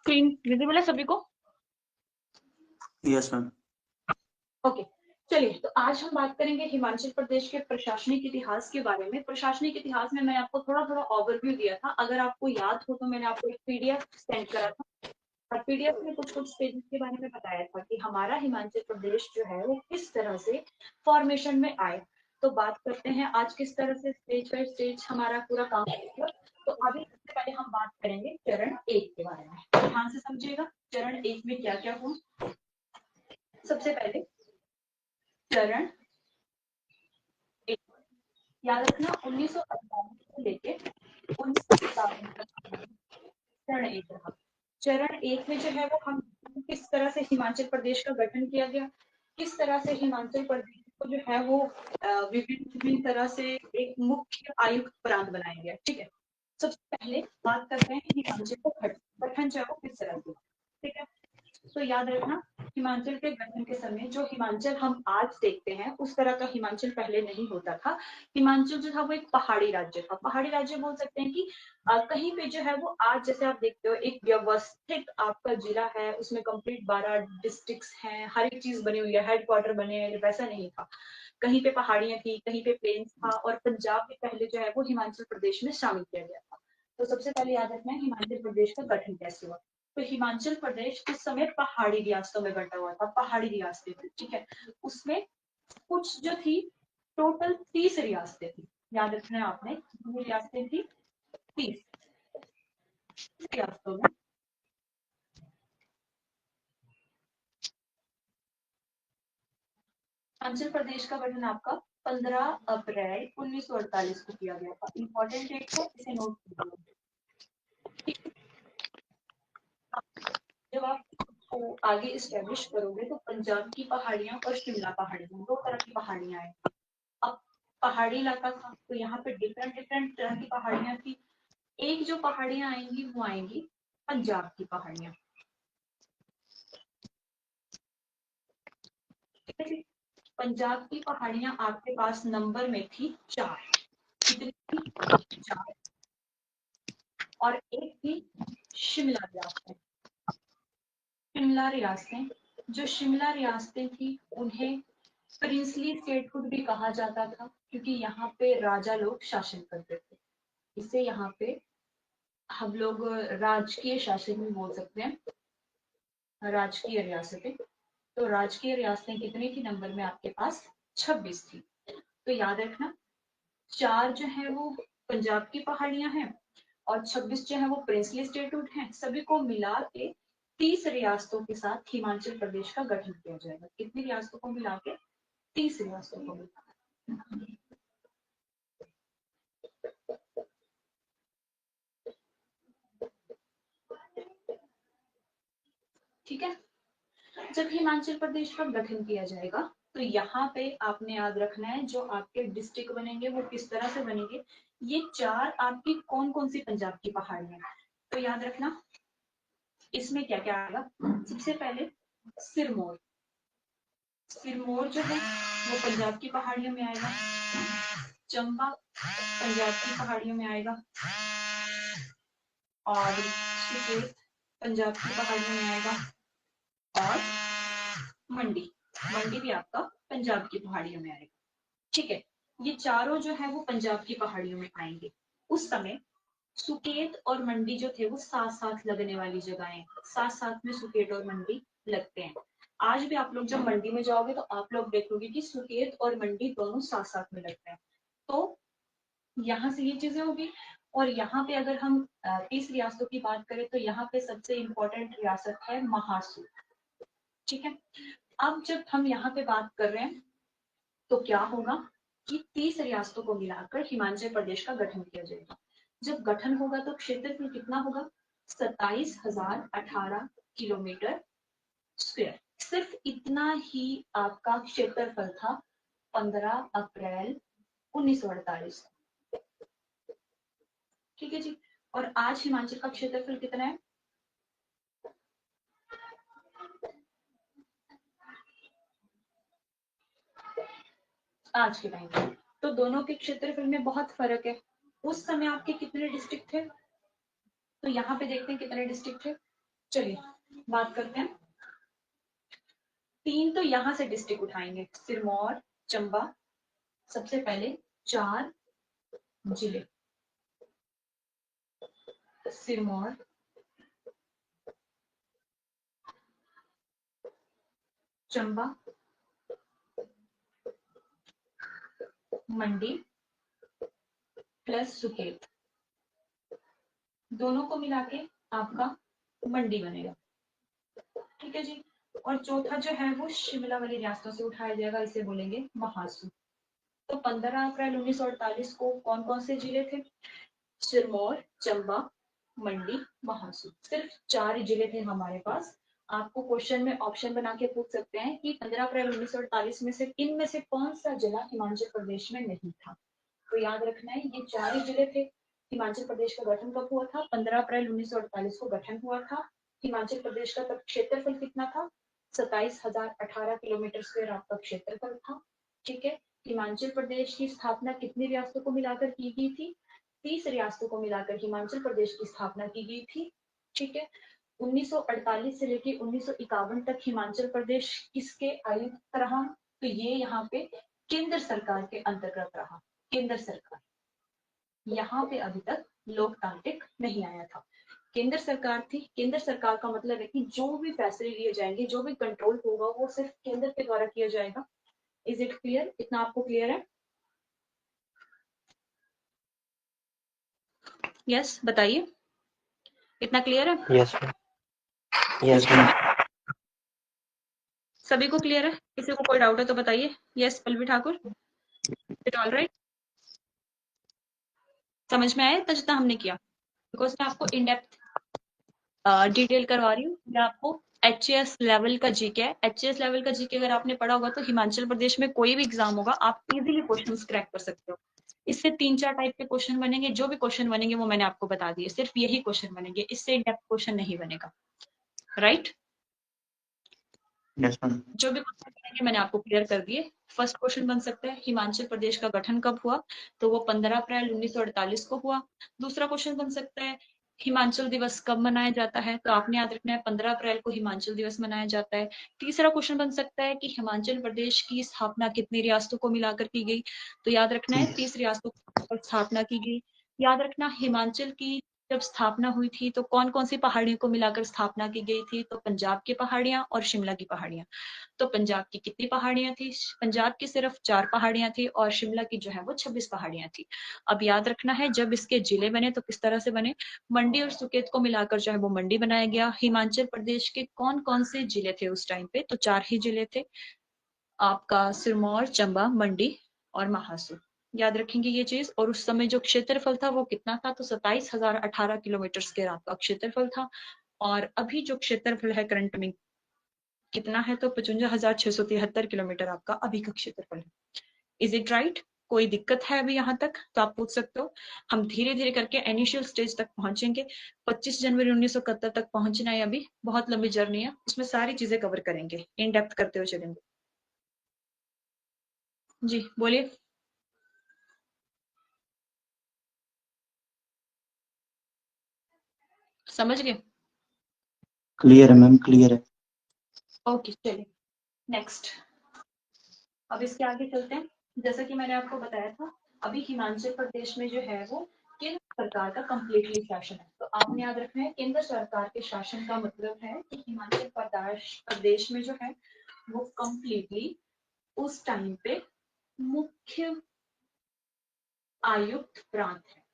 Screen visible है सभी को? Yes ma'am. ओके, चलिए तो आज हम बात करेंगे हिमाचल प्रदेश के प्रशासनिक इतिहास के बारे में। प्रशासनिक इतिहास में मैंने आपको थोड़ा थोड़ा ओवरव्यू दिया था, अगर आपको याद हो तो मैंने आपको एक पीडीएफ सेंड करा था और पीडीएफ में कुछ कुछ स्टेजेस के बारे में बताया था कि हमारा हिमाचल प्रदेश जो है वो किस तरह से फॉर्मेशन में आए। तो बात करते हैं आज किस तरह से स्टेज बाय स्टेज हमारा पूरा काम होगा। तो अभी सबसे पहले हम बात करेंगे चरण 1 के बारे में। ध्यान से समझिएगा चरण 1 में क्या क्या हुआ। सबसे पहले चरण 1, याद रखना 1948 से लेके 1957 तक चरण 1 रहा। चरण 1 में जो है वो हम किस तरह से हिमाचल प्रदेश का गठन किया गया, किस तरह से हिमाचल प्रदेश को जो है वो विभिन्न विभिन्न तरह से एक मुख्य आयुक्त प्रांत बनाया गया। ठीक है, सबसे पहले बात करते हैं हिमाचल का गठन जो है वो किस तरह से। ठीक है, तो याद रखना हिमाचल के गठन के समय जो हिमाचल हम आज देखते हैं उस तरह का हिमाचल पहले नहीं होता था। हिमाचल जो था वो एक पहाड़ी राज्य था। पहाड़ी राज्य बोल सकते हैं कि कहीं पे जो है वो आज जैसे आप देखते हो एक व्यवस्थित आपका जिला है, उसमें कंप्लीट 12 डिस्ट्रिक्ट्स हैं, हर एक चीज बनी हुई है, हेडक्वार्टर बने हैं, वैसा नहीं था। कहीं पे पहाड़ियां थी, कहीं पे प्लेन्स था और पंजाब भी पहले जो है वो हिमाचल प्रदेश में शामिल किया गया था। तो सबसे पहले याद रखना है हिमाचल प्रदेश का गठन कैसे हुआ। तो हिमाचल प्रदेश उस समय पहाड़ी रियासतों में बंटा हुआ था, पहाड़ी रियासतें थी। ठीक है, उसमें कुछ जो थी टोटल 30 रियासतें थी। याद रखना है आपने कितनी रियासतें थी, 30 रियासतों में हिमाचल प्रदेश का गठन आपका 15 अप्रैल 1948 को किया गया था। इंपॉर्टेंट डेट है, इसे नोट कीजिए। जब आप को आगे स्टैब्लिश करोगे तो पंजाब की पहाड़ियां और शिमला पहाड़ियां, दो तरह की पहाड़ियां आएंगी। अब पहाड़ी इलाका था तो यहाँ पे डिफरेंट डिफरेंट तरह की पहाड़ियां थी। एक जो पहाड़ियां आएंगी वो आएंगी पंजाब की पहाड़ियां। पंजाब की पहाड़ियां आपके पास नंबर में थी 4। कितनी थी? 4। और एक थी शिमला रियासतें। शिमला रियासतें, जो शिमला रियासतें थी उन्हें प्रिंसली स्टेटहुड भी कहा जाता था क्योंकि यहाँ पे राजा लोग शासन करते थे। इसे यहाँ पे हम लोग राजकीय शासन भी बोल सकते हैं, राजकीय रियासतें। तो राजकीय रियासतें कितनी थी नंबर में आपके पास? 26 थी। तो याद रखना 4 जो है वो पंजाब की पहाड़ियां हैं और 26 जो है वो प्रिंसली स्टेटहुड हैं। सभी को मिला के 30 रियासतों के साथ हिमाचल प्रदेश का गठन किया जाएगा। कितनी रियासतों को मिला के? 30 रियासतों को मिला। ठीक है, जब हिमाचल प्रदेश का गठन किया जाएगा तो यहाँ पे आपने याद रखना है जो आपके डिस्ट्रिक्ट बनेंगे वो किस तरह से बनेंगे। ये 4 आपकी कौन कौन सी पंजाब की पहाड़ियां, तो याद रखना इसमें क्या क्या आएगा। सबसे पहले सिरमौर, सिरमौर जो है वो पंजाब की पहाड़ियों में आएगा। चंबा पंजाब की पहाड़ियों में आएगा और सुकेत पंजाब की पहाड़ियों में आएगा और मंडी, मंडी भी आपका पंजाब की पहाड़ियों में आएगा। ठीक है, ये चारों जो है वो पंजाब की पहाड़ियों में आएंगे। उस समय सुकेत और मंडी जो थे वो साथ साथ लगने वाली जगहें, साथ साथ में सुकेत और मंडी लगते हैं। आज भी आप लोग जब मंडी में जाओगे तो आप लोग देखोगे कि सुकेत और मंडी दोनों साथ साथ में लगते हैं। तो यहाँ से ये चीजें होगी। और यहाँ पे अगर हम 30 रियासतों की बात करें तो यहाँ पे सबसे इम्पोर्टेंट रियासत है महासू। ठीक है, अब जब हम यहाँ पे बात कर रहे हैं तो क्या होगा कि 30 रियासतों को मिलाकर हिमाचल प्रदेश का गठन किया जाएगा। जब गठन होगा तो क्षेत्रफल कितना होगा? 27,018 किलोमीटर स्क्वायर। सिर्फ इतना ही आपका क्षेत्रफल था 15 अप्रैल 1948। ठीक है जी, और आज हिमाचल का क्षेत्रफल कितना है? आज के टाइम पे तो दोनों के क्षेत्रफल में बहुत फर्क है। उस समय आपके कितने डिस्ट्रिक्ट थे? तो यहाँ पे देखते हैं कितने डिस्ट्रिक्ट थे। चलिए बात करते हैं। 3 तो यहां से डिस्ट्रिक्ट उठाएंगे, सिरमौर, चंबा, सबसे पहले 4 जिले, सिरमौर, चंबा, मंडी प्लस सुकेत, दोनों को मिला के आपका मंडी बनेगा। ठीक है जी। और चौथा जो है वो शिमला वाली रियासतों से उठाया जाएगा, इसे बोलेंगे महासू। तो 15 अप्रैल 1948 को कौन कौन से जिले थे? सिरमौर, चंबा, मंडी, महासू, सिर्फ 4 जिले थे हमारे पास। आपको क्वेश्चन में ऑप्शन बना के पूछ सकते हैं कि 15 अप्रैल 1948 में से इनमें से कौन सा जिला हिमाचल प्रदेश में नहीं था। तो याद रखना है ये 4 ही जिले थे। हिमाचल प्रदेश का गठन कब हुआ था? 15 अप्रैल 1948 को गठन हुआ था। हिमाचल प्रदेश का तब क्षेत्रफल कितना था? 27,018 किलोमीटर स्क्वायर आपका क्षेत्रफल था। ठीक है। हिमाचल प्रदेश की स्थापना कितनी रियासतों को मिलाकर की गई थी? 30 रियासतों को मिलाकर हिमाचल प्रदेश की स्थापना की गई थी। ठीक है। 1948 से लेकर 1951 तक हिमाचल प्रदेश किसके आयुक्त रहा? तो ये यहाँ पे केंद्र सरकार के अंतर्गत रहा। केंद्र सरकार, यहाँ पे अभी तक लोकतांत्रिक नहीं आया था। केंद्र सरकार थी। केंद्र सरकार का मतलब है कि जो भी फैसले लिए जाएंगे, जो भी कंट्रोल होगा, वो सिर्फ केंद्र के द्वारा किया जाएगा। Is it clear? इतना आपको क्लियर है? यस, बताइए, इतना क्लियर है? यस यस सभी को क्लियर है? किसी को कोई डाउट है तो बताइए। Yes Pallavi Thakur, it all right? समझ में आया इतना जितना हमने किया? बिकॉज मैं आपको इन डेप्थ डिटेल करवा रही हूँ। मैं आपको एचएएस लेवल का जीके है। एचएएस लेवल का जीके अगर आपने पढ़ा होगा तो हिमाचल प्रदेश में कोई भी एग्जाम होगा आप इजीली क्वेश्चंस क्रैक कर सकते हो। इससे 3-4 टाइप के क्वेश्चन बनेंगे। जो भी क्वेश्चन बनेंगे वो मैंने आपको बता दिए, सिर्फ यही क्वेश्चन बनेंगे, इससे इन डेप्थ क्वेश्चन नहीं बनेगा। राइट? Yes, ma'am. जो भी क्वेश्चन बनेंगे मैंने आपको क्लियर कर दिए। फर्स्ट क्वेश्चन बन सकता है हिमाचल प्रदेश का गठन कब हुआ? तो वो 15 अप्रैल 1948 को हुआ। दूसरा क्वेश्चन बन सकता है हिमाचल दिवस कब मनाया जाता है? तो आपने याद रखना है 15 अप्रैल को हिमाचल दिवस मनाया जाता है। तीसरा क्वेश्चन बन सकता है कि हिमाचल प्रदेश की स्थापना कितनी रियासतों को मिलाकर की गई? तो याद रखना है 30 रियासतों को स्थापना की गई। याद रखना हिमाचल की जब स्थापना हुई थी तो कौन कौन सी पहाड़ियों को मिलाकर स्थापना की गई थी? तो पंजाब की पहाड़ियां और शिमला की पहाड़ियां। तो पंजाब की कितनी पहाड़ियां थी? पंजाब की सिर्फ 4 पहाड़ियां थी और शिमला की जो है वो 26 पहाड़ियां थी। अब याद रखना है जब इसके जिले बने तो किस तरह से बने? मंडी और सुकेत को मिलाकर जो है वो मंडी बनाया गया। हिमाचल प्रदेश के कौन कौन से जिले थे उस टाइम पे? तो 4 ही जिले थे आपका, सिरमौर, चंबा, मंडी और महासू। याद रखेंगे ये चीज। और उस समय जो क्षेत्रफल था वो कितना था? तो 27,018 किलोमीटर स्क्वायर आपका क्षेत्रफल था। और अभी जो क्षेत्रफल है करंट में कितना है? तो 55,673 किलोमीटर आपका अभी का क्षेत्रफल है। Is it right? कोई दिक्कत है अभी यहाँ तक तो आप पूछ सकते हो। हम धीरे धीरे करके इनिशियल स्टेज तक पहुंचेंगे। 25 जनवरी 1971 तक पहुंचना है। अभी बहुत लंबी जर्नी है, उसमें सारी चीजें कवर करेंगे, इन डेप्थ करते हुए चलेंगे। जी बोलिए। समझ गए? Clear है मैम, क्लियर है। ओके चलिए नेक्स्ट। अब इसके आगे चलते हैं। जैसा कि मैंने आपको बताया था अभी हिमाचल प्रदेश में जो है वो केंद्र सरकार का कंप्लीटली शासन है। तो आपने याद रखना है केंद्र सरकार के शासन का मतलब है कि हिमाचल प्रदेश में जो है वो कंप्लीटली उस टाइम पे मुख्य आयुक्त प्रांत है।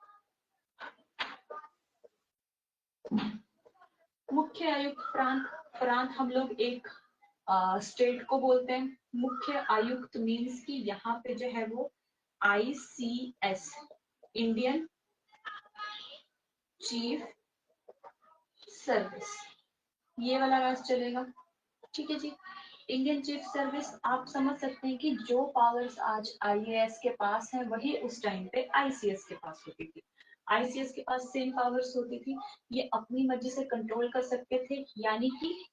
मुख्य आयुक्त प्रांत, प्रांत हम लोग एक स्टेट को बोलते हैं। मुख्य आयुक्त मीन्स कि यहाँ पे जो है वो ICS, इंडियन चीफ सर्विस, ये वाला राज चलेगा। ठीक है जी। इंडियन चीफ सर्विस आप समझ सकते हैं कि जो पावर्स आज IAS के पास है वही उस टाइम पे ICS के पास होती थी। ICS के पास सेम पावर्स होती थी। ये अपनी मर्जी से कंट्रोल कर सकते थे, यानी कि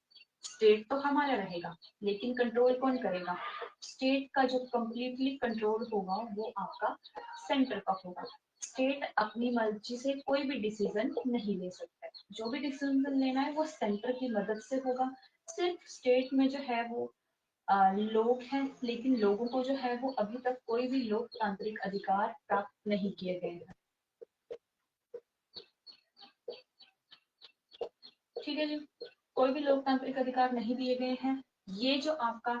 स्टेट तो हमारा रहेगा लेकिन कंट्रोल कौन करेगा? स्टेट का जो कंप्लीटली कंट्रोल होगा वो आपका सेंटर का होगा। स्टेट अपनी मर्जी से कोई भी डिसीजन नहीं ले सकता है। जो भी डिसीजन लेना है वो सेंटर की मदद से होगा। सिर्फ स्टेट में जो है वो लोग हैं, लेकिन लोगों को जो है वो अभी तक कोई भी लोकतांत्रिक अधिकार प्राप्त नहीं किए गए हैं। ठीक है जी, कोई भी लोकतांत्रिक अधिकार नहीं दिए गए हैं। ये जो आपका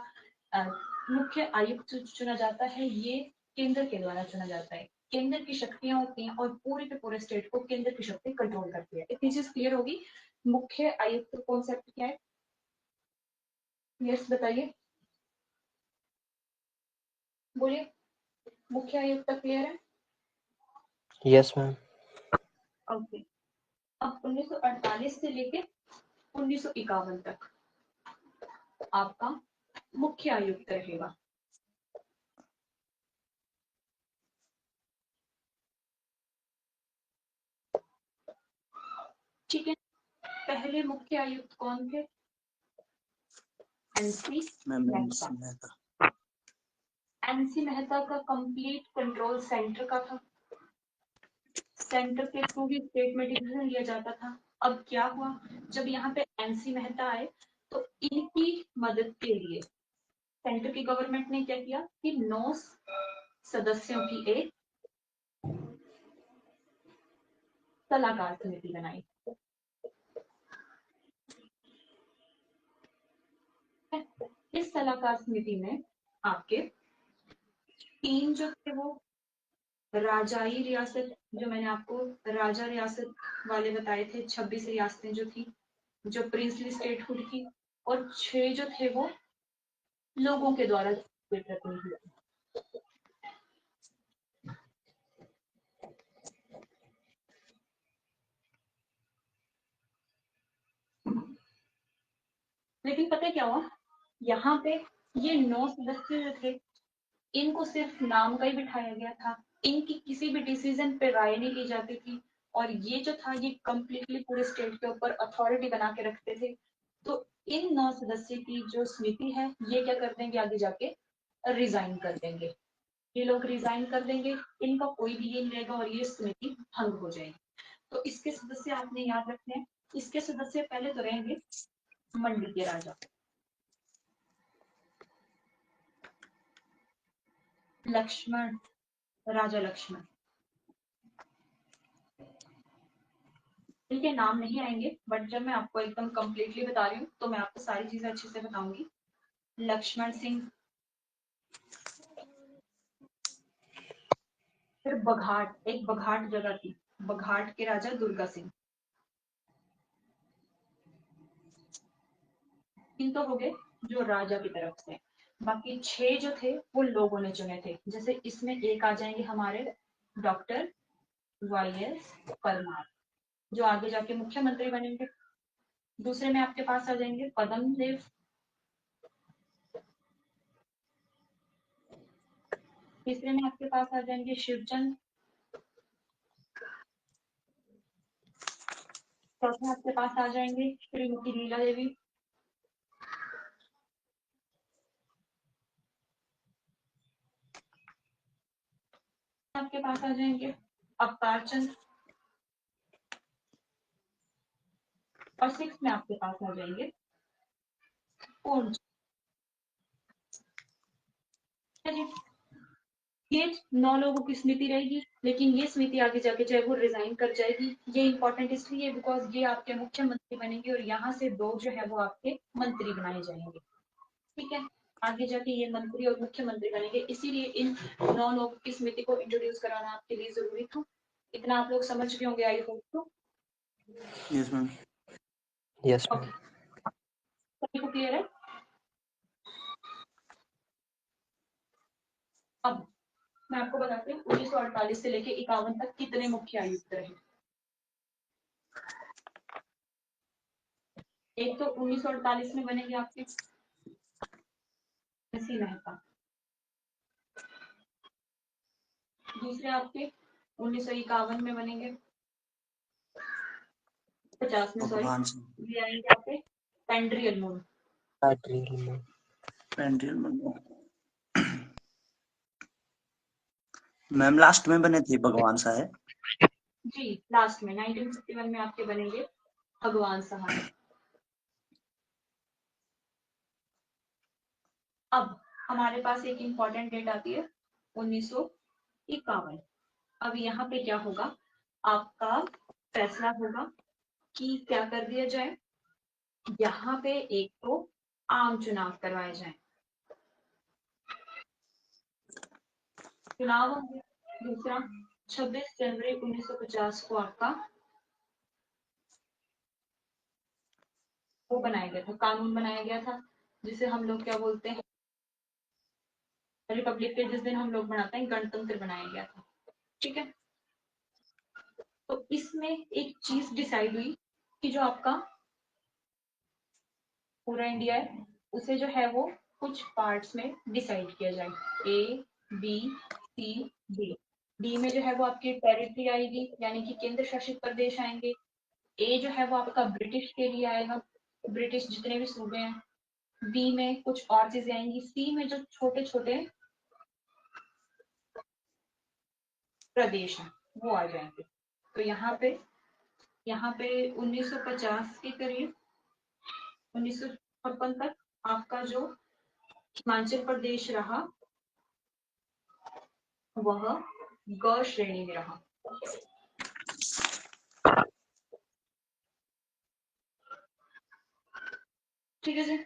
मुख्य आयुक्त चुना जाता है, ये केंद्र के द्वारा चुना जाता है। केंद्र की शक्तियां होती हैं और पूरे के पूरे स्टेट को केंद्र की शक्ति कंट्रोल करती है। इतनी चीज क्लियर होगी। मुख्य आयुक्त कॉन्सेप्ट क्या है? यस बताइए, बोलिए। मुख्य आयुक्त क्लियर है? Yes, ma'am. ओके। अब 1948 से लेके 1951 तक आपका मुख्य आयुक्त रहेगा। ठीक है, पहले मुख्य आयुक्त कौन थे? एनसी मेहता। एनसी मेहता का कंप्लीट कंट्रोल सेंटर का था। सेंटर के थ्रू ही स्टेट में डिसीजन लिया जाता था। अब क्या हुआ, जब यहाँ पे एनसी मेहता आए तो इनकी मदद के लिए सेंटर की गवर्नमेंट ने क्या किया कि 9 सदस्यों की एक सलाहकार समिति बनाई। इस सलाहकार समिति में आपके 3 जो थे वो राजाई रियासत, जो मैंने आपको राजा रियासत वाले बताए थे, 26 रियासतें जो थी, जो प्रिंसली स्टेटहुड थी, और 6 जो थे वो लोगों के द्वारा प्रतिनिधि। लेकिन पता है क्या हुआ, यहाँ पे ये 9 सदस्य जो थे, इनको सिर्फ नाम का ही बिठाया गया था। इनकी किसी भी डिसीजन पे राय नहीं ली जाती थी, और ये जो था ये कंप्लीटली पूरे स्टेट के ऊपर अथॉरिटी बना के रखते थे। तो इन 9 सदस्य की जो समिति है, ये क्या कर देंगे, आगे जाके रिजाइन कर देंगे। ये लोग रिजाइन कर देंगे, इनका कोई भी ये नहीं रहेगा और ये समिति भंग हो जाएगी। तो इसके सदस्य आपने याद रखने हैं। इसके सदस्य पहले तो रहेंगे मंडी के राजा, लक्ष्मण, राजा लक्ष्मण। इनके नाम नहीं आएंगे, बट जब मैं आपको एकदम कंप्लीटली बता रही हूँ तो मैं आपको सारी चीजें अच्छे से बताऊंगी। लक्ष्मण सिंह, फिर बघाट, एक बघाट जगह थी, बघाट के राजा दुर्गा सिंह। तीन तो हो गए जो राजा की तरफ से। बाकी 6 जो थे वो लोगों ने चुने थे। जैसे इसमें एक आ जाएंगे हमारे डॉक्टर YS परमार, जो आगे जाके मुख्यमंत्री बनेंगे। दूसरे में आपके पास आ जाएंगे पद्म देव, तीसरे में आपके पास आ जाएंगे शिवचंद, चौथे आपके पास आ जाएंगे श्रीमती लीला देवी, आपके पास आ जाएंगे अवतार चंद, और 6 में आपके पास आ जाएंगे पूर्ण। ये 9 लोगों की समिति रहेगी, लेकिन ये समिति आगे जाके चाहे वो रिजाइन कर जाएगी। ये इंपॉर्टेंट इसलिए बिकॉज ये आपके मुख्यमंत्री बनेंगे और यहाँ से 2 जो है वो आपके मंत्री बनाए जाएंगे। ठीक है, आगे जाके ये मंत्री और मुख्यमंत्री बनेंगे, इसीलिए इन 9 लोगों की समिति को इंट्रोड्यूस कराना आपके लिए जरूरी था। इतना आप लोग समझ गए होंगे आई होप तो। Yes ma'am. Yes, ma'am. सभी को क्लियर है? अब मैं आपको बताती हूँ 1948 से लेके 51 तक कितने मुख्य आयुक्त रहे। एक तो 1948 में बनेंगे आपके एनसी मेहता, दूसरे आपके 1951 में बनेंगे 50 में, सॉरी, भगवान सिंह, ये आएंगे आपके पेंड्रियल मून। Patrial, ma'am. पेंड्रियल मैम लास्ट में बने थे भगवान साहब। जी लास्ट में 1951 में आपके बनेंगे भगवान सहाय। अब हमारे पास एक इंपॉर्टेंट डेट आती है 1951। अब यहाँ पे क्या होगा, आपका फैसला होगा कि क्या कर दिया जाए। यहाँ पे एक तो आम चुनाव करवाए जाएं, चुनाव होंगे। दूसरा 26 जनवरी 1950 को आपका वो बनाया गया था, कानून बनाया गया था, जिसे हम लोग क्या बोलते हैं, रिपब्लिक डे जिस दिन हम लोग मनाते हैं, गणतंत्र बनाया गया था। ठीक है, तो इसमें एक चीज डिसाइड हुई कि जो आपका पूरा इंडिया है उसे जो है वो कुछ पार्ट्स में डिसाइड किया जाए, A B C D. D में जो है वो आपकी टेरिटरी आएगी, यानी कि केंद्र शासित प्रदेश आएंगे। ए जो है वो आपका ब्रिटिश के लिए आएगा, ब्रिटिश जितने भी सूबे हैं। बी में कुछ और चीजें आएंगी। सी में जो छोटे छोटे प्रदेश हैं वो आ जाएंगे। तो यहाँ पे 1950 के करीब 1956 तक आपका जो हिमाचल प्रदेश रहा वह ग श्रेणी में रहा। ठीक है जी,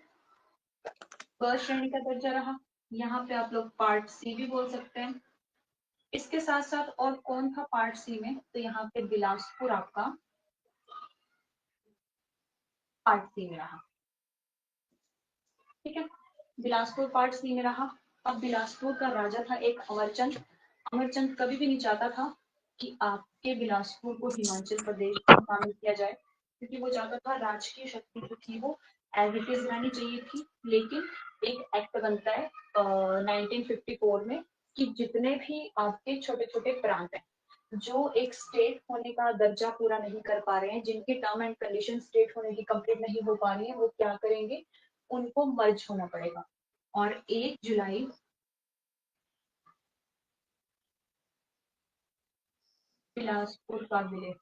ग श्रेणी का दर्जा रहा। यहाँ पे आप लोग पार्ट सी भी बोल सकते हैं। इसके साथ साथ और कौन था पार्ट सी में, तो यहाँ पे बिलासपुर आपका पार्ट सी में रहा। ठीक है, बिलासपुर पार्ट सी में रहा। अब बिलासपुर का राजा था एक अमरचंद। अमरचंद कभी भी नहीं चाहता था कि आपके बिलासपुर को हिमाचल प्रदेश में शामिल किया जाए, क्योंकि वो चाहता था राजकीय शक्ति जो थी वो एज इट इज रहनी चाहिए थी। लेकिन एक एक्ट बनता है 1954 में कि जितने भी आपके छोटे छोटे प्रांत हैं जो एक स्टेट होने का दर्जा पूरा नहीं कर पा रहे हैं, जिनकी टर्म एंड कंडीशन स्टेट होने की कंप्लीट नहीं हो पा रही है, वो क्या करेंगे, उनको मर्ज होना पड़ेगा। और 1 जुलाई बिलासपुर का विलय,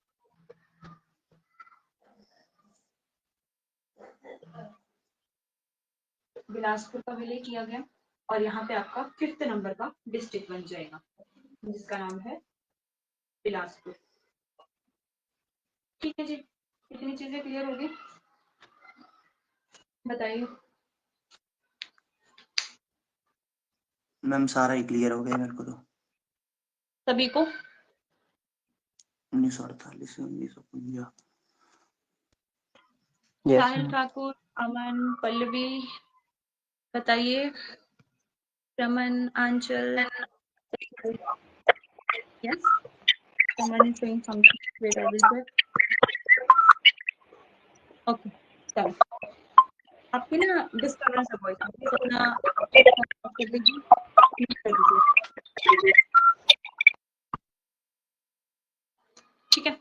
बिलासपुर का विलय किया गया और यहाँ पे आपका 5th नंबर का डिस्ट्रिक्ट बन जाएगा जिसका नाम है बिलासपुर। ठीक है जी, इतनी चीजें क्लियर होगी, बताइए। मैम सारा ही क्लियर हो गया मेरे को तो। सभी को 1948 से 1950। Yes, साहिल ma'am. ठाकुर, अमन, पल्लवी, बताइए। रमन, आंचल, yes, someone is saying something. Wait, I will check. Okay, चलो। आपकी ना डिस्टर्बेंस है वॉइस में, प्लीज अपना कर दीजिए, mute कर दीजिए। ठीक है,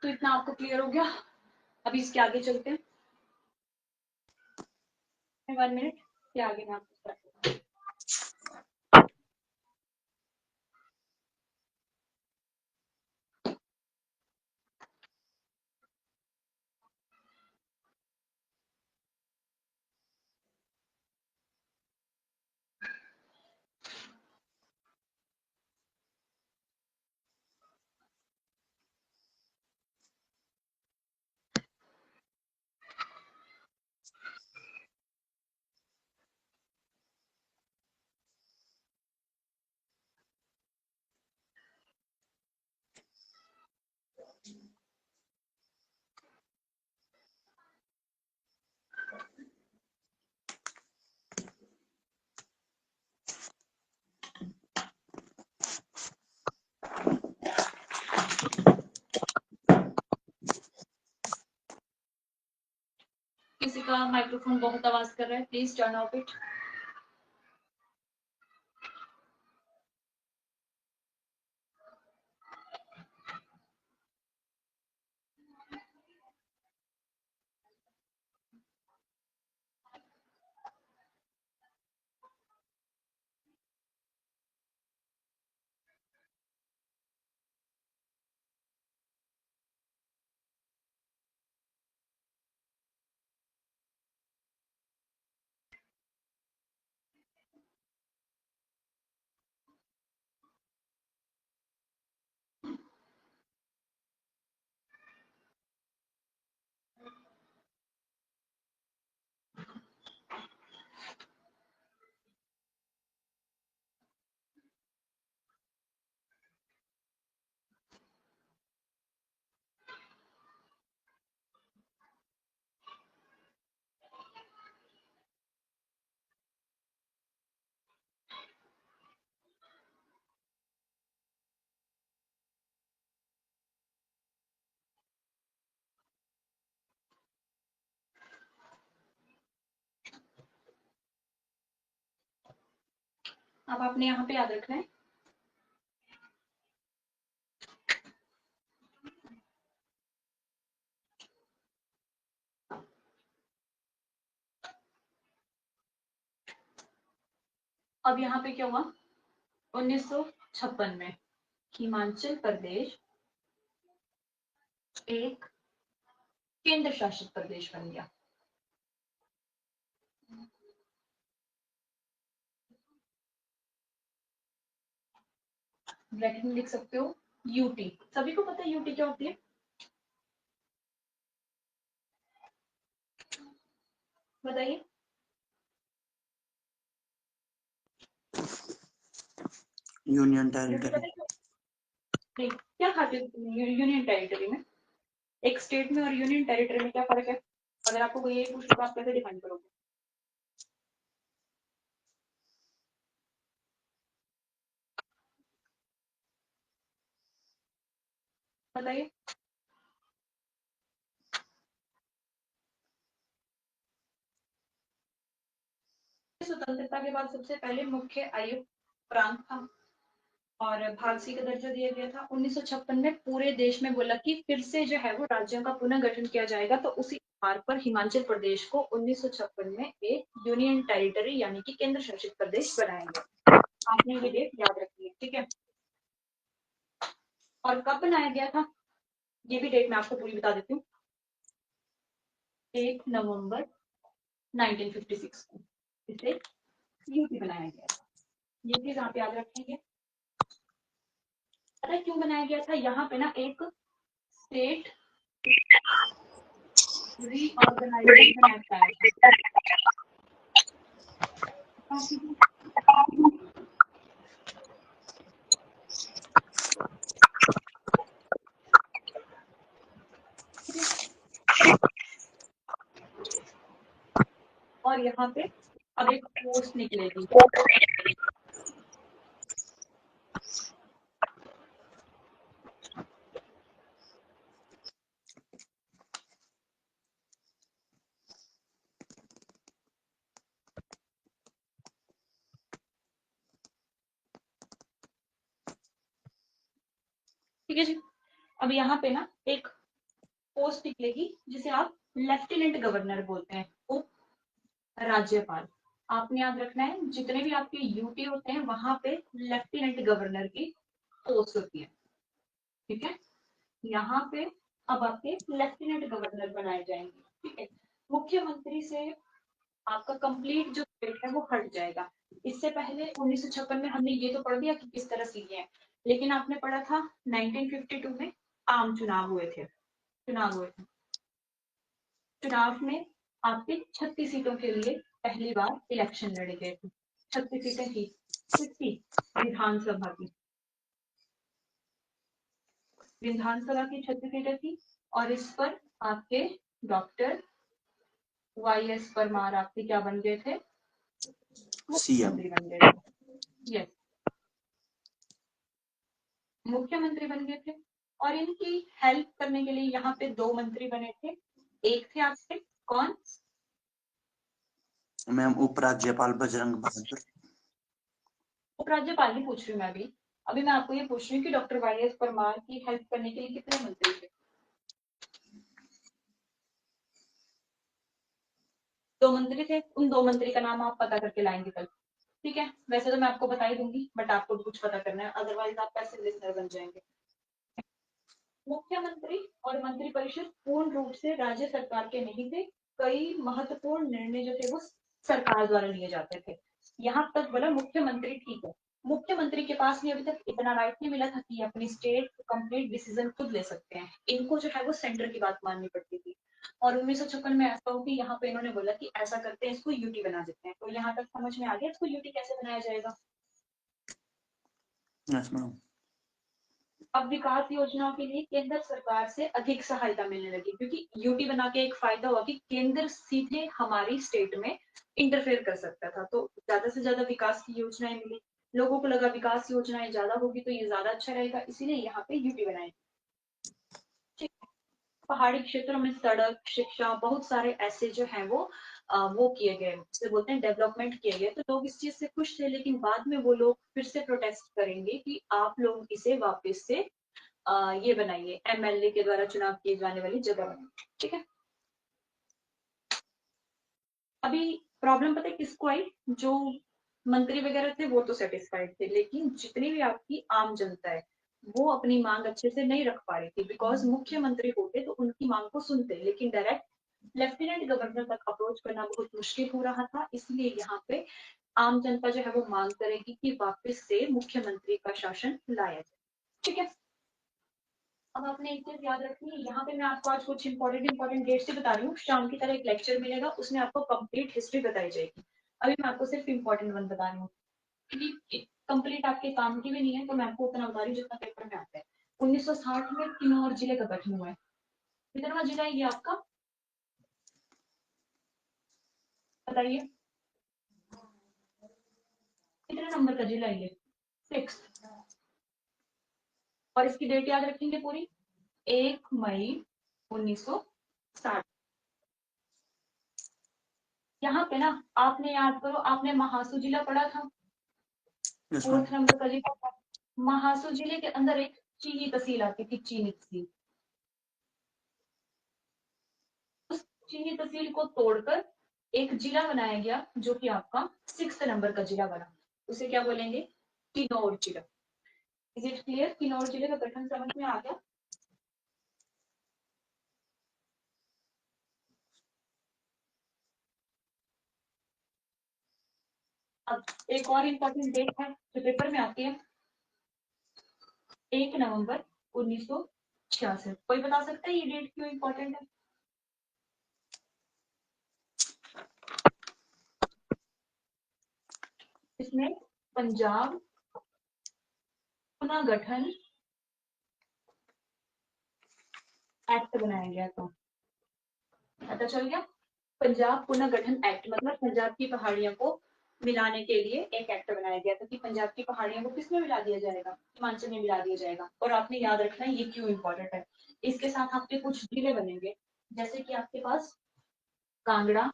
तो इतना आपको क्लियर हो गया। अभी इसके आगे चलते हैं। 1 मिनट के आगे मैं आपको बताती हूँ। किसी का माइक्रोफोन बहुत आवाज कर रहा है, प्लीज टर्न ऑफ इट। अब आपने यहाँ पे याद रखना है अब यहाँ पे क्या हुआ 1956 में हिमाचल प्रदेश एक केंद्र शासित प्रदेश बन गया। ब्रैकेट में लिख सकते हो यूटी। सभी को पता है यूटी क्या होती है? बताइए। Union UT territory. पता है क्या? नहीं, क्या खाते हो यूनियन टेरिटरी में? एक स्टेट में और यूनियन टेरिटरी में क्या फर्क है? अगर आपको कोई ये पूछे तो आप कैसे डिफाइन करोगे? बताइए। स्वतंत्रता के बाद सबसे पहले मुख्य आयुक्त प्रांत था और भाग सी का दर्जा दिया गया था। 1956 में पूरे देश में बोला कि फिर से जो है वो राज्यों का पुनः गठन किया जाएगा, तो उसी आधार पर हिमाचल प्रदेश को 1956 में एक यूनियन टेरिटरी यानी कि केंद्र शासित प्रदेश बनाया गया। आपने ये डेट याद रखनी है, ठीक है? और कब बनाया गया था ये भी डेट मैं आपको पूरी बता देती हूँ। 1 नवंबर 1956 को इसे यूपी बनाया गया था। ये चीज आप याद रखेंगे। पता है क्यों बनाया गया था? यहाँ पे ना एक स्टेट रीऑर्गेनाइजेशन एक्ट आया था। और यहाँ पे अब एक पोस्ट निकलेगी। ठीक है जी। अब यहाँ पे ना एक पोस्ट निकलेगी जिसे आप लेफ्टिनेंट गवर्नर बोलते हैं, उप राज्यपाल। आपने याद रखना है जितने भी आपके यूटी होते हैं वहां पे लेफ्टिनेंट गवर्नर की पोस्ट होती है, ठीक है? यहाँ पे अब आपके लेफ्टिनेंट गवर्नर बनाए जाएंगे, ठीक है? मुख्यमंत्री से आपका कंप्लीट जो स्टेट है वो हट जाएगा। इससे पहले 1956 में हमने ये तो पढ़ दिया कि किस तरह सीखे हैं, लेकिन आपने पढ़ा था 1952 में आम चुनाव हुए थे। चुनाव में आपके 36 सीटों के लिए पहली बार इलेक्शन लड़े गए थे। 36 सीटें थी किसकी? विधानसभा की। विधानसभा की 36 सीटें थी और इस पर आपके डॉक्टर वाईएस परमार आपके क्या बन गए थे? मुख्यमंत्री बन गए थे। यस, मुख्यमंत्री बन गए थे। और इनकी हेल्प करने के लिए यहाँ पे 2 मंत्री बने थे। एक थे आपके कौन? मैम उपराज्यपाल बजरंग बहादुर। उपराज्यपाल नहीं पूछ रही हूँ मैं अभी मैं आपको ये पूछ रही हूँ कि डॉक्टर वाईएस परमार की हेल्प करने के लिए कितने मंत्री थे? 2 मंत्री थे। उन 2 मंत्री का नाम आप पता करके लाएंगे कल, ठीक है? वैसे तो मैं आपको बता ही दूंगी, बट आपको भी कुछ पता करना है, अदरवाइज आप पैसे लिस्नर बन जाएंगे। मुख्यमंत्री और मंत्रिपरिषद पूर्ण रूप से राज्य सरकार के नहीं थे। कई महत्वपूर्ण निर्णय जो थे वो सरकार द्वारा लिए जाते थे। यहाँ तक बोला मुख्यमंत्री ठीक है, मुख्यमंत्री के पास भी अभी तक इतना राइट नहीं मिला था कि अपनी स्टेट कंप्लीट डिसीजन खुद ले सकते हैं। इनको जो है वो सेंटर की बात माननी पड़ती थी। और 1956 में ऐसा हो कि यहाँ पे इन्होंने बोला कि ऐसा करते हैं, इसको यूटी बना देते हैं। तो यहाँ तक समझ में आ गया इसको यूटी कैसे बनाया जाएगा? Yes ma'am. अब विकास योजनाओं के लिए केंद्र सरकार से अधिक सहायता मिलने लगी, क्योंकि यूटी बना के एक फायदा हुआ कि केंद्र सीधे हमारी स्टेट में इंटरफेयर कर सकता था, तो ज्यादा से ज्यादा विकास की योजनाएं मिली। लोगों को लगा विकास योजनाएं ज्यादा होगी तो ये ज्यादा अच्छा रहेगा, इसीलिए यहाँ पे यूटी बनाई। पहाड़ी क्षेत्रों में सड़क, शिक्षा, बहुत सारे ऐसे जो है वो वो किए गए, जिसे बोलते हैं डेवलपमेंट किए गए, तो लोग इस चीज से खुश थे। लेकिन बाद में वो लोग फिर से प्रोटेस्ट करेंगे कि आप लोग इसे वापस से ये बनाइए, एमएलए के द्वारा चुनाव किए जाने वाली जगह बनाइए। ठीक है, अभी प्रॉब्लम पता है किसको आई? जो मंत्री वगैरह थे वो तो सेटिस्फाइड थे, लेकिन जितनी भी आपकी आम जनता है वो अपनी मांग अच्छे से नहीं रख पा रही थी। बिकॉज मुख्यमंत्री होते तो उनकी मांग को सुनते, लेकिन डायरेक्ट लेफ्टिनेंट गवर्नर तक अप्रोच करना बहुत मुश्किल हो रहा था। इसलिए यहाँ पे आम जनता जो है वो मांग करेगी कि वापस से मुख्यमंत्री का शासन लाया जाए। ठीक है, अब आपने एक चीज याद रखनी है, यहाँ पे मैं आपको आज कुछ इंपॉर्टेंट डेट से बता रही हूँ। शाम की तरह एक लेक्चर मिलेगा, उसमें आपको कंप्लीट हिस्ट्री बताई जाएगी। अभी मैं आपको सिर्फ इंपॉर्टेंट वन बता रही हूँ, क्योंकि कंप्लीट आपके काम की भी नहीं है, तो मैं आपको उतना बता रही हूँ जितना पेपर में आता है। 1960 में किन्नौर जिले का गठन हुआ है। कितना जिला है ये आपका, बताइए कितने नंबर का जिला है ये? 6। और इसकी डेट याद रखेंगे पूरी, 1 मई 1960। यहाँ पे ना आपने याद करो, आपने महासू जिला पढ़ा था, यस 4th नंबर का जिला। महासू जिले के अंदर एक चीनी तहसील आती थी, चीनी तहसील। उस चीनी तहसील को तोड़कर एक जिला बनाया गया, जो कि आपका 6th नंबर का जिला बना। उसे क्या बोलेंगे? किन्नौर जिला। Is it clear? किन्नौर जिले का गठन समझ में आ गया? अब एक और इम्पोर्टेंट डेट है जो पेपर में आती है, 1 नवंबर 1966। कोई बता सकता है ये डेट क्यों इम्पोर्टेंट है? इसमें पंजाब पुनर्गठन एक्ट बनाया गया था। पता चल गया? पंजाब पुनर्गठन एक्ट मतलब पंजाब की पहाड़ियों को मिलाने के लिए एक एक्ट बनाया गया था कि पंजाब की पहाड़ियों को किसमें मिला दिया जाएगा? हिमाचल में मिला दिया जाएगा। और आपने याद रखना है ये क्यों इम्पोर्टेंट है। इसके साथ आपके कुछ जिले बनेंगे, जैसे कि आपके पास कांगड़ा,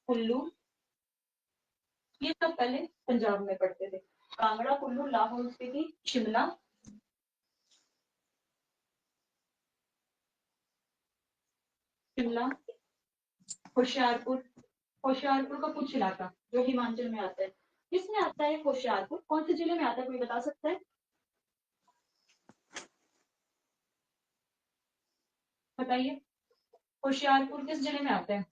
कुल्लू, ये सब पहले पंजाब में पड़ते थे। कांगड़ा, कुल्लू, लाहौल स्पीति, शिमला, होशियारपुर। होशियारपुर का कुछ इलाका जो हिमाचल में आता है, किसमें आता है होशियारपुर? कौन से जिले में आता है, कोई बता सकता है? बताइए, होशियारपुर किस जिले में आता है?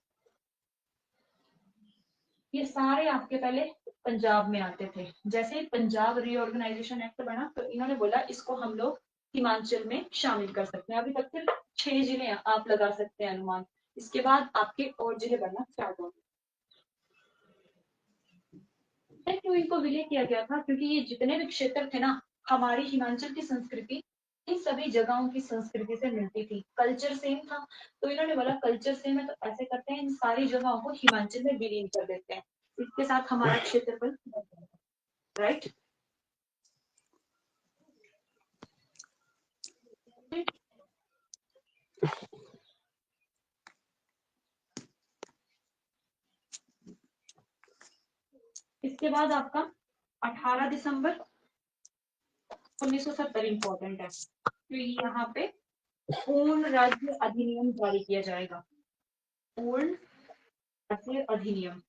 ये सारे आपके पहले पंजाब में आते थे। जैसे पंजाब रीऑर्गेनाइजेशन एक्ट बना तो इन्होंने बोला इसको हम लोग हिमाचल में शामिल कर सकते हैं। अभी तक सिर्फ 6 जिले आप लगा सकते हैं अनुमान, इसके बाद आपके और जिले बनना स्टार्ट होंगे। क्यों इनको विलय किया गया था? क्योंकि ये जितने भी क्षेत्र थे ना, हमारी हिमाचल की संस्कृति इन सभी जगहों की संस्कृति से मिलती थी, कल्चर सेम था। तो इन्होंने बोला कल्चर सेम है तो ऐसे करते हैं, इन सारी जगहों को हिमाचल में विलीन कर देते हैं, इसके साथ हमारा क्षेत्रफल, राइट? इसके बाद आपका 18 दिसंबर 1970 इंपॉर्टेंट है, तो यहाँ पे पूर्ण राज्य अधिनियम जारी किया जाएगा। पूर्ण राज्य अधिनियम,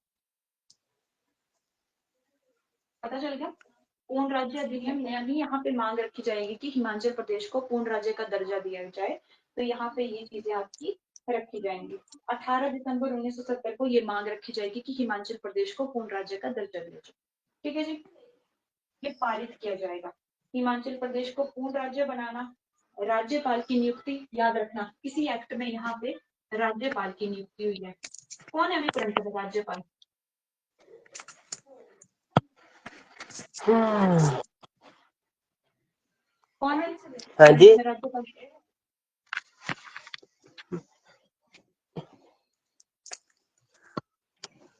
पता चल गया? पूर्ण राज्य अधिनियम, यानी यहाँ पे मांग रखी जाएगी कि हिमाचल प्रदेश को पूर्ण राज्य का दर्जा दिया जाए। तो यहाँ पे ये चीजें आपकी रखी जाएंगी। 18 दिसंबर 1970 को ये मांग रखी जाएगी कि हिमाचल प्रदेश को पूर्ण राज्य का दर्जा दिया जाए। ठीक है जी, ये पारित किया जाएगा। हिमाचल प्रदेश को पूर्ण राज्य बनाना, राज्यपाल की नियुक्ति, याद रखना किसी एक्ट में यहाँ पे राज्यपाल की नियुक्ति हुई है। कौन है अभी करंट में राज्यपाल? कौन है हाँ जी, राज्यपाल?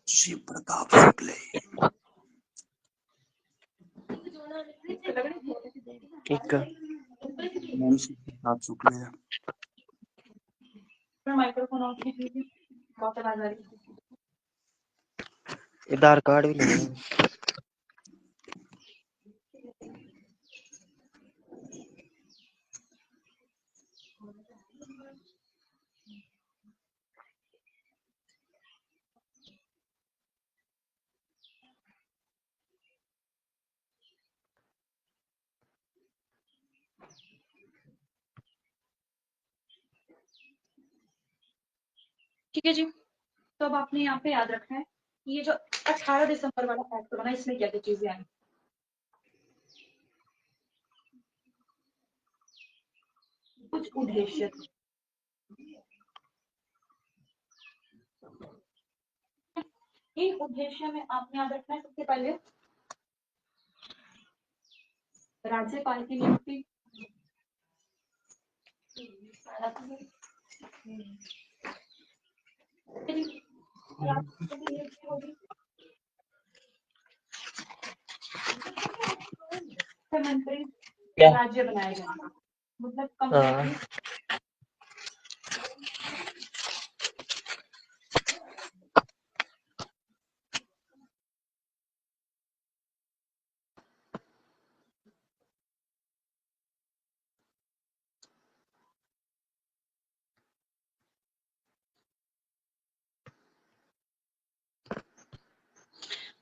शिव प्रताप शुक्ल। ठीक है। मैम शिव प्रताप शुक्ल है। माइक्रोफोन ऑफ कीजिए। बहुत आवाज आ रही है। आधार कार्ड भी लगेगा। ठीक है जी, तो अब आपने यहाँ पे याद रखना है कि ये जो 18 दिसंबर वाला एक्ट बना, इसमें क्या क्या चीजें आई। कुछ उद्देश्य, इन उद्देश्य में आपने याद रखना है सबसे पहले राज्यपाल की नियुक्ति, मुख्यमंत्री क्या? राज्य बनाया जाएगा, मतलब हाँ। कंप्लीटली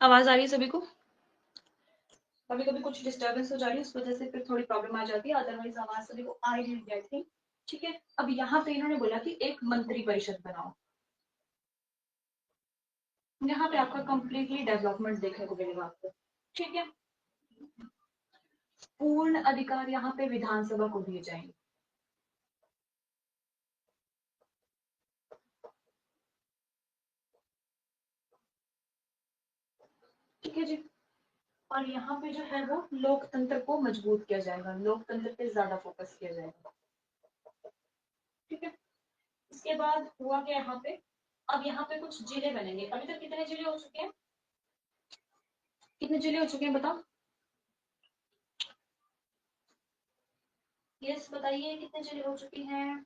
आवाज आ रही है सभी को? कभी कभी कुछ डिस्टर्बेंस हो जा रही है, उस वजह से फिर थोड़ी प्रॉब्लम आ जाती है, अदरवाइज आवाज सभी को आ रही है। ठीक है, अब यहाँ पे इन्होंने बोला कि एक मंत्री परिषद बनाओ। यहाँ पे आपका कंप्लीटली डेवलपमेंट देखने को मिलेगा आपको। ठीक है, पूर्ण अधिकार यहाँ पे विधानसभा को दिए जाएंगे। ठीक है जी, और यहाँ पे जो है वो लोकतंत्र को मजबूत किया जाएगा, लोकतंत्र पे ज्यादा फोकस किया जाएगा। ठीक है, इसके बाद हुआ क्या यहाँ पे, अब यहाँ पे कुछ जिले बनेंगे। अभी तक कितने जिले हो चुके हैं, कितने जिले हो चुके हैं बताओ, यस बताइए कितने जिले हो चुके हैं।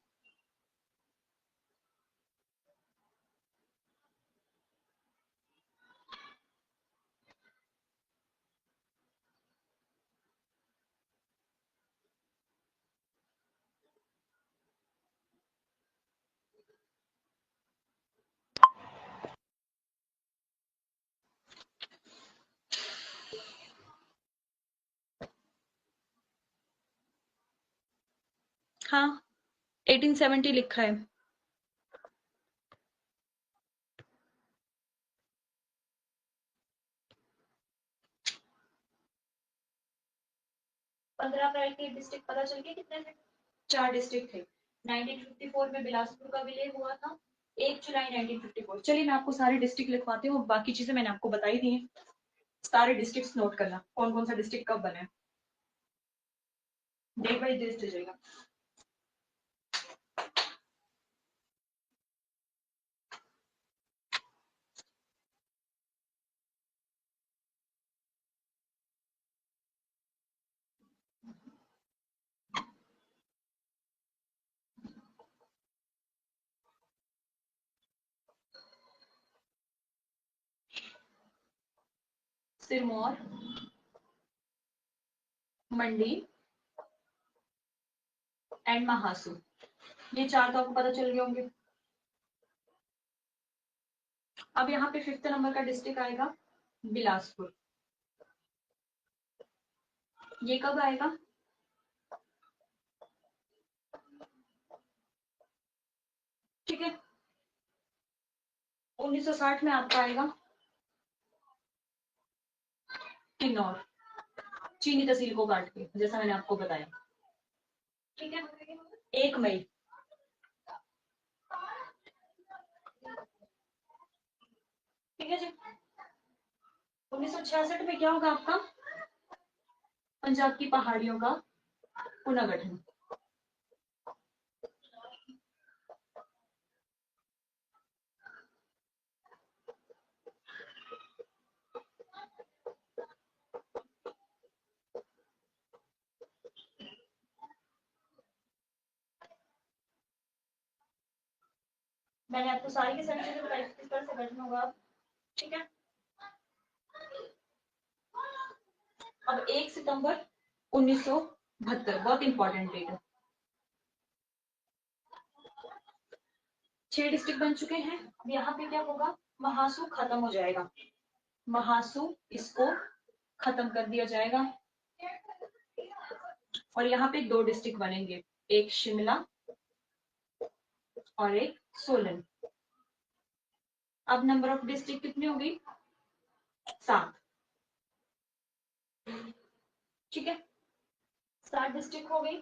हाँ 1870 लिखा है। पंद्रह अप्रैल के डिस्ट्रिक्ट पता चल गया कितने थे, 4 डिस्ट्रिक्ट थे। 1954 में बिलासपुर का विलय हुआ था, 1 जुलाई 1954। चलिए मैं आपको सारे डिस्ट्रिक्ट लिखवाती हूँ, बाकी चीजें मैंने आपको बताई दी हैं, सारे डिस्ट्रिक्ट नोट करना कौन कौन सा डिस्ट्रिक्ट कब बना है, डे बाई डे दीजिएगा। सिरमौर, मंडी एंड महासू, ये 4 तो आपको पता चल गए होंगे। अब यहाँ पे 5th नंबर का डिस्ट्रिक्ट आएगा बिलासपुर, ये कब आएगा, ठीक है 1960 में आपका आएगा किन्नौर, चीनी तहसील को काट के, जैसा मैंने आपको बताया। ठीक है 1 मई, ठीक है जी। 1966 में क्या होगा आपका, पंजाब की पहाड़ियों का पुनर्गठन। मैंने आपको सारी की सारी चीजें बताई किस तरह से बैठना होगा, ठीक है। अब 1 सितंबर 1972 बहुत इंपॉर्टेंट डेट है। 6 डिस्ट्रिक्ट बन चुके हैं। अब यहाँ पे क्या होगा, महासू खत्म हो जाएगा, महासू इसको खत्म कर दिया जाएगा और यहाँ पे 2 डिस्ट्रिक्ट बनेंगे, एक शिमला और एक सोलन। अब नंबर ऑफ डिस्ट्रिक्ट कितनी होगी, 7, ठीक है, 7 डिस्ट्रिक्ट हो गई।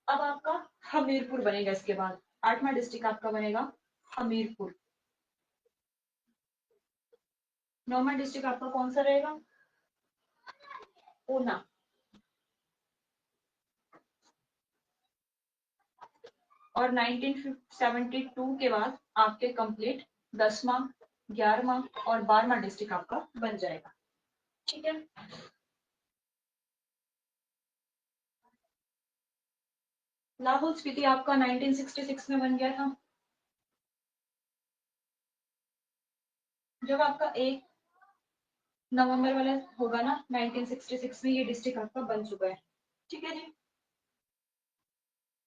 अब आपका हमीरपुर बनेगा, इसके बाद 8वां डिस्ट्रिक्ट आपका बनेगा हमीरपुर। 9वां डिस्ट्रिक्ट आपका कौन सा रहेगा, ऊना। और 1972 के बाद आपके कंप्लीट 10वां, 11वां और 12वां डिस्ट्रिक्ट आपका बन जाएगा, ठीक है। लाहौल स्पीति आपका 1966 में बन गया था। जब आपका 1 नवंबर वाला होगा ना 1966 में, ये डिस्ट्रिक्ट आपका बन चुका है, ठीक है जी।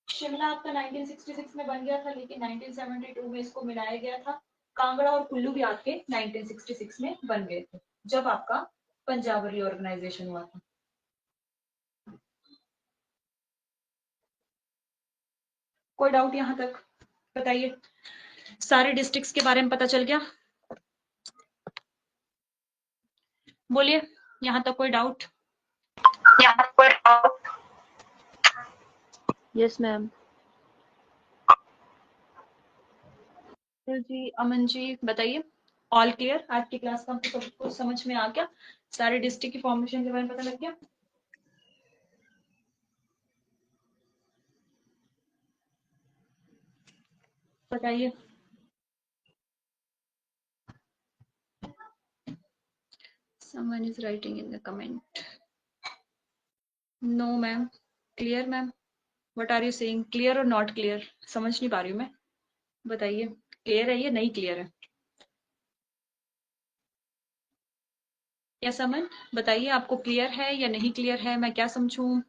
शिमला आपका 1966 में बन गया था, लेकिन 1972 में इसको मिलाया गया था। कांगड़ा और कुल्लू भी आपके 1966 में बन गए थे, जब आपका पंजाब रीऑर्गेनाइजेशन हुआ था। कोई डाउट यहाँ तक, बताइए। सारे डिस्ट्रिक्ट्स के बारे में पता चल गया, बोलिए यहाँ तक कोई डाउट। Yes ma'am. जी अमन जी बताइए, ऑल क्लियर, आज की क्लास का आपको सब कुछ समझ में आ गया, सारे डिस्ट्रिक्ट की फॉर्मेशन के बारे में पता लग गया। बताइए। Someone is writing in the comment. No ma'am. Clear ma'am. What are you saying? Clear or not clear? समझ नहीं पा रही हूँ मैं, बताइए क्लियर है या नहीं क्लियर है। यस अमन बताइए, आपको क्लियर है या नहीं क्लियर है, मैं क्या समझूं।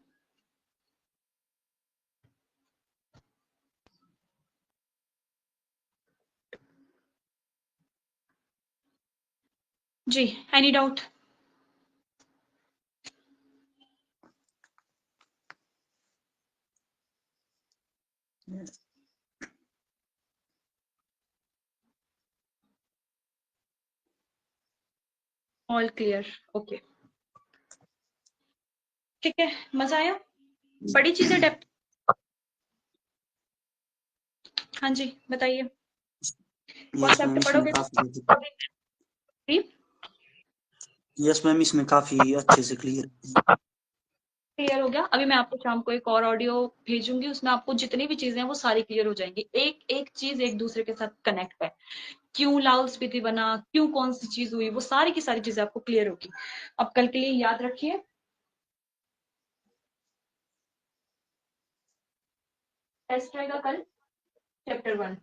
जी any doubt. All clear, okay ठीक है। मजा आया, बड़ी चीजें डेप्थ। हाँ जी बताइए, यस मैम, कॉन्सेप्ट इसमें पढ़ोगे। काफी यस मैम, इसमें काफी अच्छे से क्लियर। क्लियर हो गया। अभी मैं आपको शाम को एक और ऑडियो भेजूंगी, उसमें आपको जितनी भी चीजें हैं वो सारी क्लियर हो जाएंगी, एक एक चीज एक दूसरे के साथ कनेक्ट है, क्यों लाहौल स्पीति बना, क्यों कौन सी चीज हुई, वो सारी की सारी चीजें आपको क्लियर होगी। अब कल के लिए याद रखिए, टेस्ट रहेगा कल चैप्टर 1।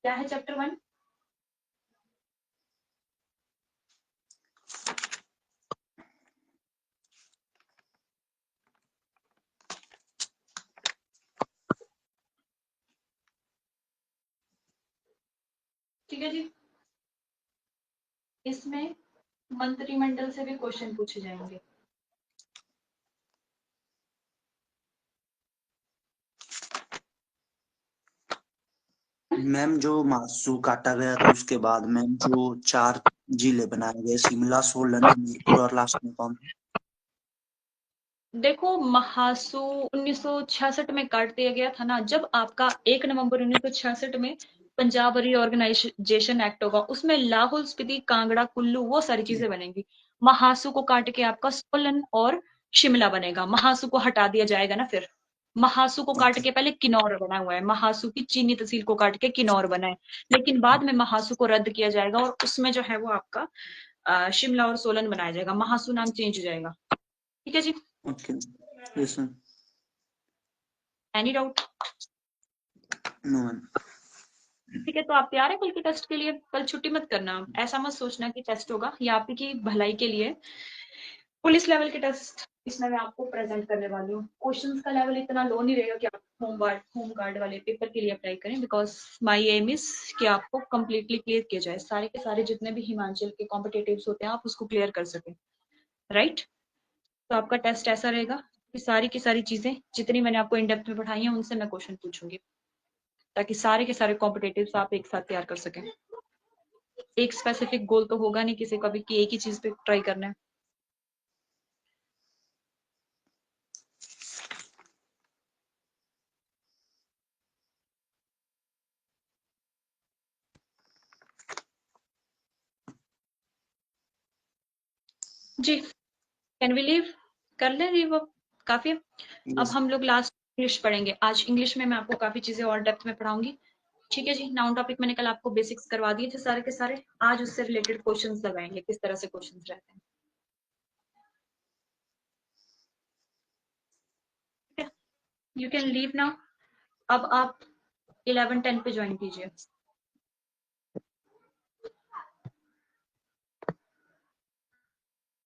क्या है चैप्टर 1? ठीक है जी, इसमें मंत्रिमंडल से भी क्वेश्चन पूछे जाएंगे। मैम जो मासू काटा गया था उसके बाद मैम जो 4 जिले बनाए गए, शिमला, सोलन, हमीरपुर और लास्ट में कौन? देखो महासू 1966 में काट दिया गया था ना, जब आपका 1 नवंबर 1966 में पंजाब रीऑर्गेनाइजेशन एक्ट होगा, उसमें लाहौल स्पीति, कांगड़ा, कुल्लू वो सारी चीजें बनेंगी। महासू को काट के आपका सोलन और शिमला बनेगा, महासू को हटा दिया जाएगा ना फिर। महासू को काट के पहले किन्नौर बना हुआ है, महासू की चीनी तहसील को काट के किन्नौर बना है, लेकिन बाद में महासू को रद्द किया जाएगा और उसमें जो है वो आपका शिमला और सोलन बनाया जाएगा, महासू नाम चेंज हो जाएगा। ठीक है जी, okay yes ma'am. Any doubt? No ma'am. ठीक है, तो आप तैयार है कल के टेस्ट के लिए? कल छुट्टी मत करना, ऐसा मत सोचना कि टेस्ट होगा, ये आपकी भलाई के लिए। पुलिस लेवल के टेस्ट इसमें मैं आपको प्रेजेंट करने वाली हूँ। क्वेश्चंस का लेवल इतना लो नहीं रहेगा कि आप होम गार्ड वाले पेपर के लिए अप्लाई करें, बिकॉज माय एम इज कि आपको कंप्लीटली क्लियर किया जाए, सारे के सारे जितने भी हिमाचल के कॉम्पिटेटिव्स होते हैं आप उसको क्लियर कर सके, राइट? तो आपका टेस्ट ऐसा रहेगा कि सारी की सारी चीजें जितनी मैंने आपको इन डेप्थ में पढ़ाई है उनसे मैं क्वेश्चन पूछूंगी, ताकि सारे के सारे कॉम्पिटेटिव्स आप एक साथ तैयार कर सकें। एक स्पेसिफिक गोल तो होगा नहीं किसी का भी कि एक ही चीज पे ट्राई करना है। जी, कैन वी लीव? कर ले लीव? अब काफी है। अब Yes. हम लोग लास्ट इंग्लिश पढ़ेंगे। आज इंग्लिश में मैं आपको काफी चीजें और डेप्थ में पढ़ाऊंगी। ठीक है जी, नाउन टॉपिक मैंने कल आपको बेसिक्स करवा दिए थे सारे के सारे, आज उससे रिलेटेड क्वेश्चंस लगाएंगे, किस तरह से क्वेश्चंस रहते हैं। ठीक है, यू कैन लीव नाउ। अब आप 11-10 पे ज्वाइन कीजिए।